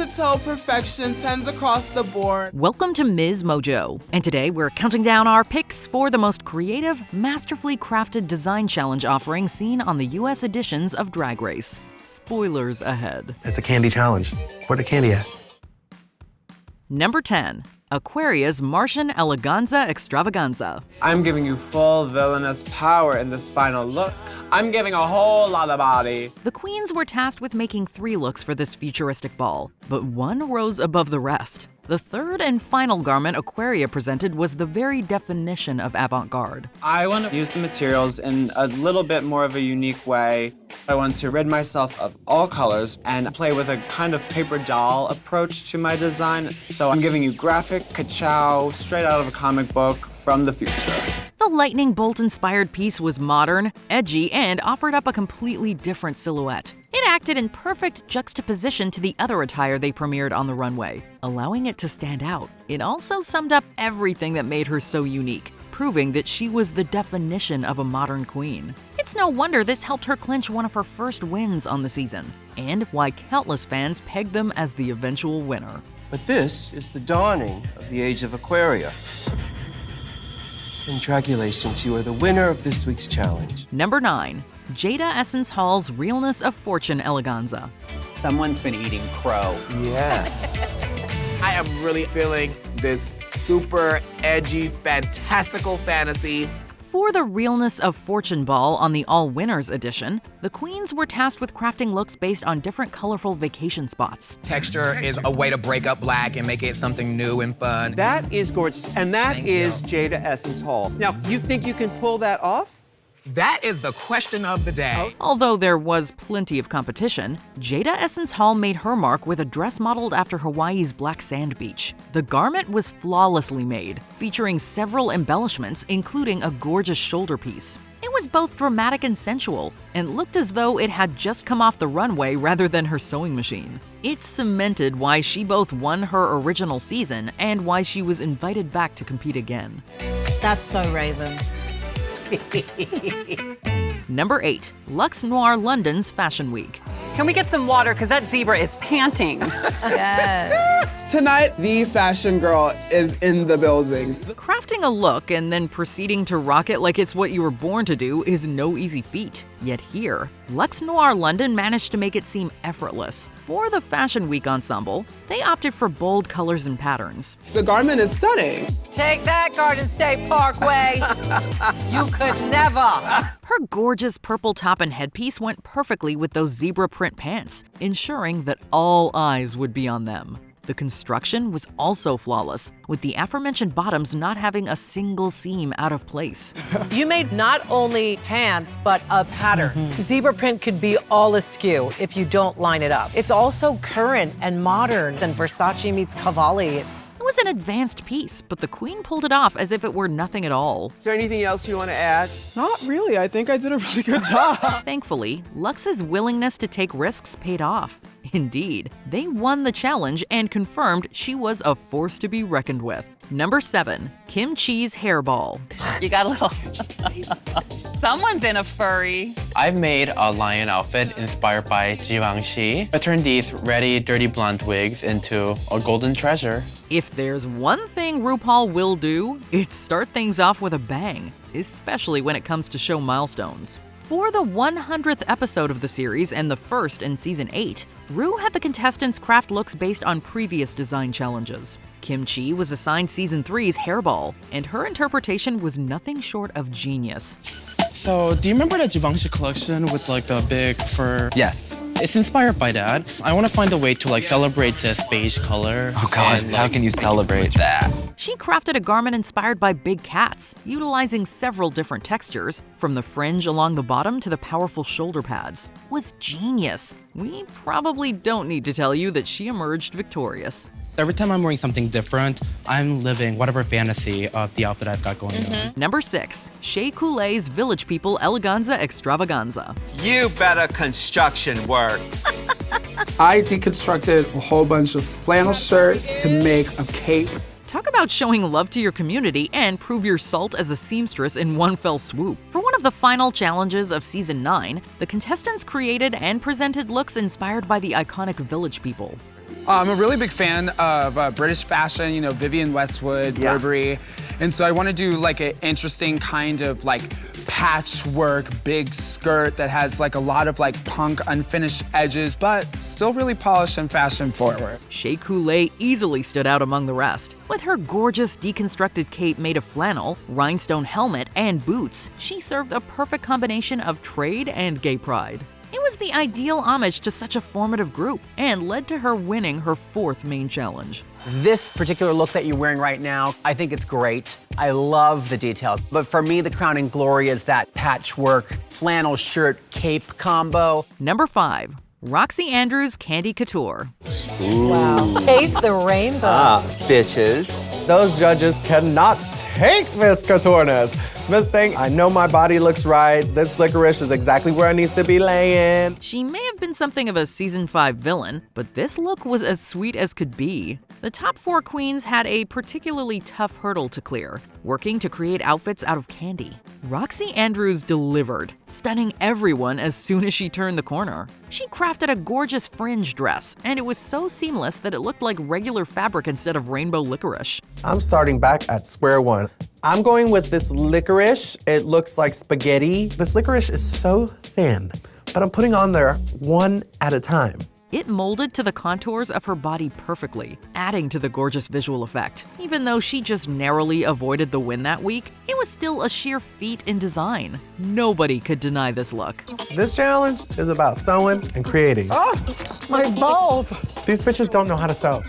head-to-toe perfection sends across the board. Welcome to MsMojo, and today we're counting down our picks for the most creative, masterfully crafted design challenge offering seen on the US editions of Drag Race. Spoilers ahead. It's a candy challenge. Where the candy at? Number 10. Aquaria's Martian Eleganza Extravaganza. I'm giving you full villainous power in this final look. I'm giving a whole lot of body. The queens were tasked with making 3 looks for this futuristic ball, but one rose above the rest. The third and final garment Aquaria presented was the very definition of avant-garde. I want to use the materials in a little bit more of a unique way. I want to rid myself of all colors and play with a kind of paper doll approach to my design. So I'm giving you graphic ka-chow straight out of a comic book from the future. The lightning bolt-inspired piece was modern, edgy, and offered up a completely different silhouette. It acted in perfect juxtaposition to the other attire they premiered on the runway, allowing it to stand out. It also summed up everything that made her so unique, proving that she was the definition of a modern queen. It's no wonder this helped her clinch one of her first wins on the season, and why countless fans pegged them as the eventual winner. But this is the dawning of the age of Aquaria. Congratulations, you are the winner of this week's challenge. Number 9. Jada Essence Hall's Realness of Fortune Eleganza. Someone's been eating crow. Yeah. I am really feeling this super edgy, fantastical fantasy. For the Realness of Fortune ball on the All Winners edition, the queens were tasked with crafting looks based on different colorful vacation spots. Texture is a way to break up black and make it something new and fun. That is gorgeous, and that is Jada Essence Hall. Now, you think you can pull that off? That is the question of the day. Although there was plenty of competition, Jada Essence Hall made her mark with a dress modeled after Hawaii's black sand beach. The garment was flawlessly made, featuring several embellishments, including a gorgeous shoulder piece. It was both dramatic and sensual, and looked as though it had just come off the runway rather than her sewing machine. It cemented why she both won her original season and why she was invited back to compete again. That's so Raven. Number 8. Lux Noir London's Fashion Week. Can we get some water? Because that zebra is panting. Yes. Tonight, the fashion girl is in the building. Crafting a look and then proceeding to rock it like it's what you were born to do is no easy feat. Yet here, Lux Noir London managed to make it seem effortless. For the Fashion Week ensemble, they opted for bold colors and patterns. The garment is stunning. Take that, Garden State Parkway. You could never. Her gorgeous purple top and headpiece went perfectly with those zebra print pants, ensuring that all eyes would be on them. The construction was also flawless, with the aforementioned bottoms not having a single seam out of place. You made not only pants, but a pattern. Zebra print could be all askew if you don't line it up. It's also current and modern than Versace meets Cavalli. It was an advanced piece, but the queen pulled it off as if it were nothing at all. Is there anything else you want to add? Not really. I think I did a really good job. Thankfully, Lux's willingness to take risks paid off. Indeed, they won the challenge and confirmed she was a force to be reckoned with. Number 7. Cheese Hairball. You got a little... Someone's in a furry. I've made a lion outfit inspired by Givenchy. I turned these ready, dirty blonde wigs into a golden treasure. If there's one thing RuPaul will do, it's start things off with a bang, especially when it comes to show milestones. For the 100th episode of the series and the first in Season 8, Ru had the contestants craft looks based on previous design challenges. Chi was assigned Season 3's Hairball, and her interpretation was nothing short of genius. So, do you remember the Givenchy collection with like the big fur? Yes. It's inspired by that. I want to find a way to like celebrate this beige color. Oh God, how can you celebrate that? She crafted a garment inspired by big cats, utilizing several different textures, from the fringe along the bottom to the powerful shoulder pads. It was genius. We probably don't need to tell you that she emerged victorious. Every time I'm wearing something different, I'm living whatever fantasy of the outfit I've got going on. Number 6. Shakekoa's Village People Eleganza Extravaganza. You better construction work. I deconstructed a whole bunch of flannel shirts to make a cape. Talk about showing love to your community and prove your salt as a seamstress in one fell swoop. For one of the final challenges of Season 9, the contestants created and presented looks inspired by the iconic Village People. I'm a really big fan of British fashion, you know, Vivienne Westwood, Burberry. And so I want to do like an interesting kind of like patchwork big skirt that has like a lot of like punk unfinished edges, but still really polished and fashion forward. Shakekoa easily stood out among the rest. With her gorgeous deconstructed cape made of flannel, rhinestone helmet, and boots, she served a perfect combination of trade and gay pride. It was the ideal homage to such a formative group and led to her winning her 4th main challenge. This particular look that you're wearing right now, I think it's great. I love the details. But for me, the crowning glory is that patchwork flannel shirt cape combo. Number 5. Roxy Andrews Candy Couture. Wow. Taste the rainbow. Ah, bitches. Those judges cannot take Miss Coutureness. Miss Thing, I know my body looks right. This licorice is exactly where it needs to be laying. She may have been something of a season 5 villain, but this look was as sweet as could be. The top 4 queens had a particularly tough hurdle to clear, working to create outfits out of candy. Roxy Andrews delivered, stunning everyone as soon as she turned the corner. She crafted a gorgeous fringe dress, and it was so seamless that it looked like regular fabric instead of rainbow licorice. I'm starting back at square one. I'm going with this licorice. It looks like spaghetti. This licorice is so thin, but I'm putting on there one at a time. It molded to the contours of her body perfectly, adding to the gorgeous visual effect. Even though she just narrowly avoided the win that week, it was still a sheer feat in design. Nobody could deny this look. This challenge is about sewing and creating. Oh, my balls. These bitches don't know how to sew.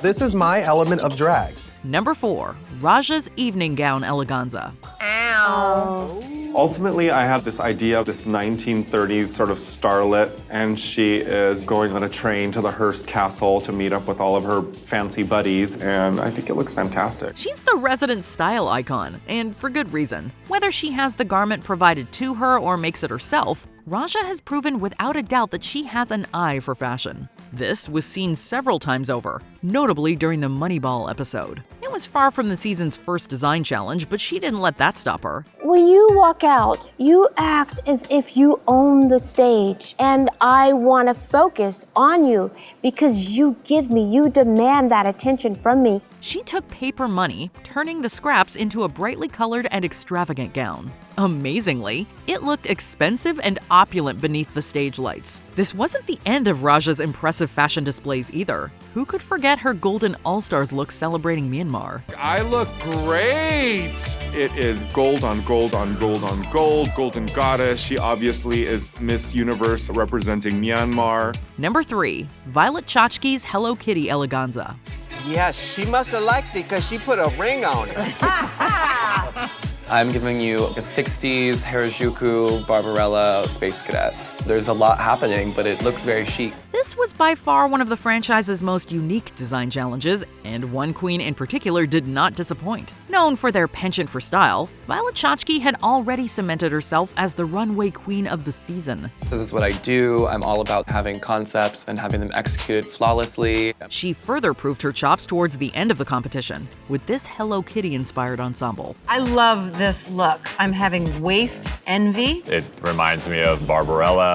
This is my element of drag. Number 4. Raja's Evening Gown Eleganza. Ow. Ultimately, I had this idea of this 1930s sort of starlet, and she is going on a train to the Hearst Castle to meet up with all of her fancy buddies, and I think it looks fantastic. She's the resident style icon, and for good reason. Whether she has the garment provided to her or makes it herself, Raja has proven without a doubt that she has an eye for fashion. This was seen several times over, notably during the Moneyball episode. It was far from the season's first design challenge, but she didn't let that stop her. When you walk out, you act as if you own the stage, and I want to focus on you because you demand that attention from me. She took paper money, turning the scraps into a brightly colored and extravagant gown. Amazingly, it looked expensive and opulent beneath the stage lights. This wasn't the end of Raja's impressive fashion displays either. Who could forget her golden all-stars look celebrating Myanmar? I look great! It is gold on gold on gold on gold, golden goddess. She obviously is Miss Universe representing Myanmar. Number 3. Violet Chachki's Hello Kitty Eleganza. Yes, she must have liked it because she put a ring on it. I'm giving you a 60s Harajuku Barbarella Space Cadet. There's a lot happening, but it looks very chic. This was by far one of the franchise's most unique design challenges, and one queen in particular did not disappoint. Known for their penchant for style, Violet Chachki had already cemented herself as the runway queen of the season. This is what I do. I'm all about having concepts and having them executed flawlessly. She further proved her chops towards the end of the competition with this Hello Kitty-inspired ensemble. I love this look. I'm having waist envy. It reminds me of Barbarella.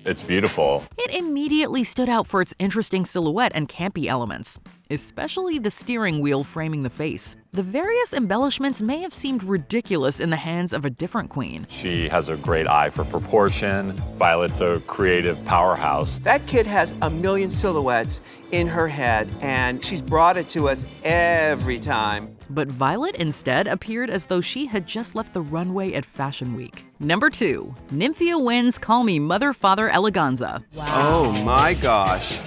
It's beautiful. It immediately stood out for its interesting silhouette and campy elements, especially the steering wheel framing the face. The various embellishments may have seemed ridiculous in the hands of a different queen. She has a great eye for proportion. Violet's a creative powerhouse. That kid has a million silhouettes in her head, and she's brought it to us every time. But Violet instead appeared as though she had just left the runway at Fashion Week. Number 2. Nymphia Wind's Call Me Mother Father Eleganza. Wow. Oh my gosh.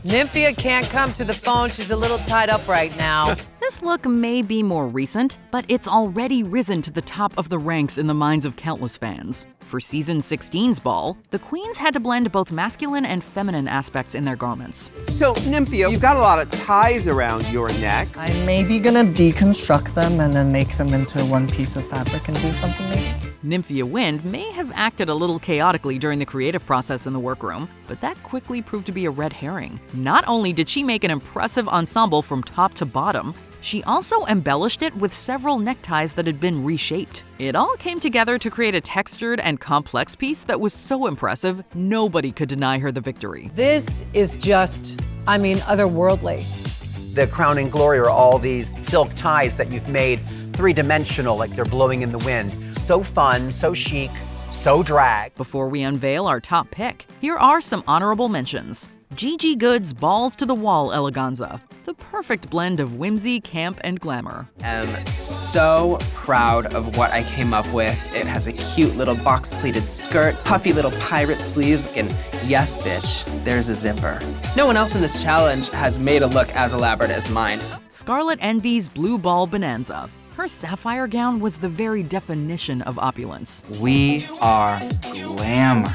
Nymphia can't come to the phone. She's a little tied up right now. This look may be more recent, but it's already risen to the top of the ranks in the minds of countless fans. For season 16's ball, the queens had to blend both masculine and feminine aspects in their garments. So, Nymphia, you've got a lot of ties around your neck. I'm maybe gonna deconstruct them and then make them into one piece of fabric and do something maybe. Nymphia Wind may have acted a little chaotically during the creative process in the workroom, but that quickly proved to be a red herring. Not only did she make an impressive ensemble from top to bottom, she also embellished it with several neckties that had been reshaped. It all came together to create a textured and complex piece that was so impressive, nobody could deny her the victory. This is just I mean, otherworldly. The crown and glory are all these silk ties that you've made three-dimensional, like they're blowing in the wind. So fun, so chic, so drag. Before we unveil our top pick, here are some honorable mentions. Gigi Good's Balls to the Wall Eleganza, the perfect blend of whimsy, camp, and glamour. I'm so proud of what I came up with. It has a cute little box-pleated skirt, puffy little pirate sleeves, and yes, bitch, there's a zipper. No one else in this challenge has made a look as elaborate as mine. Scarlet Envy's Blue Ball Bonanza. Her sapphire gown was the very definition of opulence. We are glamour.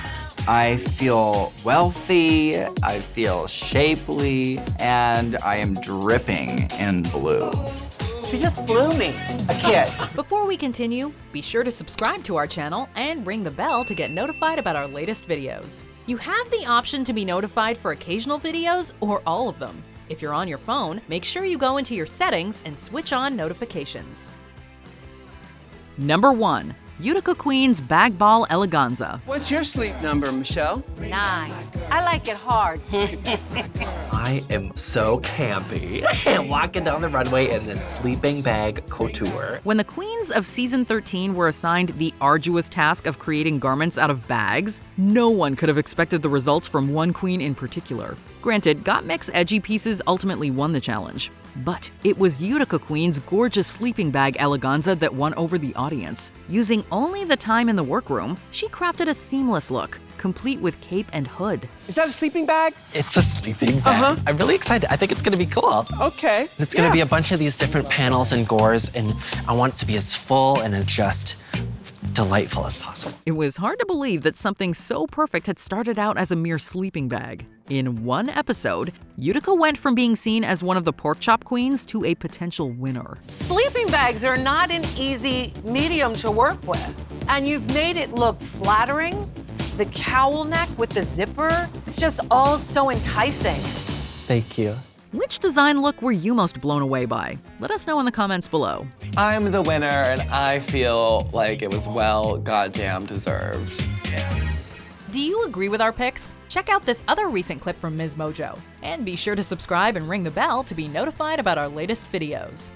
I feel wealthy, I feel shapely, and I am dripping in blue. She just blew me a kiss. Before we continue, be sure to subscribe to our channel and ring the bell to get notified about our latest videos. You have the option to be notified for occasional videos or all of them. If you're on your phone, make sure you go into your settings and switch on notifications. Number 1. Utica Queen's Bag Ball Eleganza. What's your sleep number, Michelle? 9. I like it hard. I am so campy walking down the runway in this sleeping bag couture. When the queens of season 13 were assigned the arduous task of creating garments out of bags, no one could have expected the results from one queen in particular. Granted, Gottmik's edgy pieces ultimately won the challenge. But it was Utica Queen's gorgeous sleeping bag eleganza that won over the audience. Using only the time in the workroom, she crafted a seamless look, complete with cape and hood. Is that a sleeping bag? It's a sleeping bag. I'm really excited. I think it's gonna be cool. Okay. It's gonna be a bunch of these different panels and gores, and I want it to be as full and as just delightful as possible. It was hard to believe that something so perfect had started out as a mere sleeping bag. In one episode, Utica went from being seen as one of the pork chop queens to a potential winner. Sleeping bags are not an easy medium to work with. And you've made it look flattering. The cowl neck with the zipper, it's just all so enticing. Thank you. Which design look were you most blown away by? Let us know in the comments below. I'm the winner, and I feel like it was well goddamn deserved. Do you agree with our picks? Check out this other recent clip from MsMojo. And be sure to subscribe and ring the bell to be notified about our latest videos.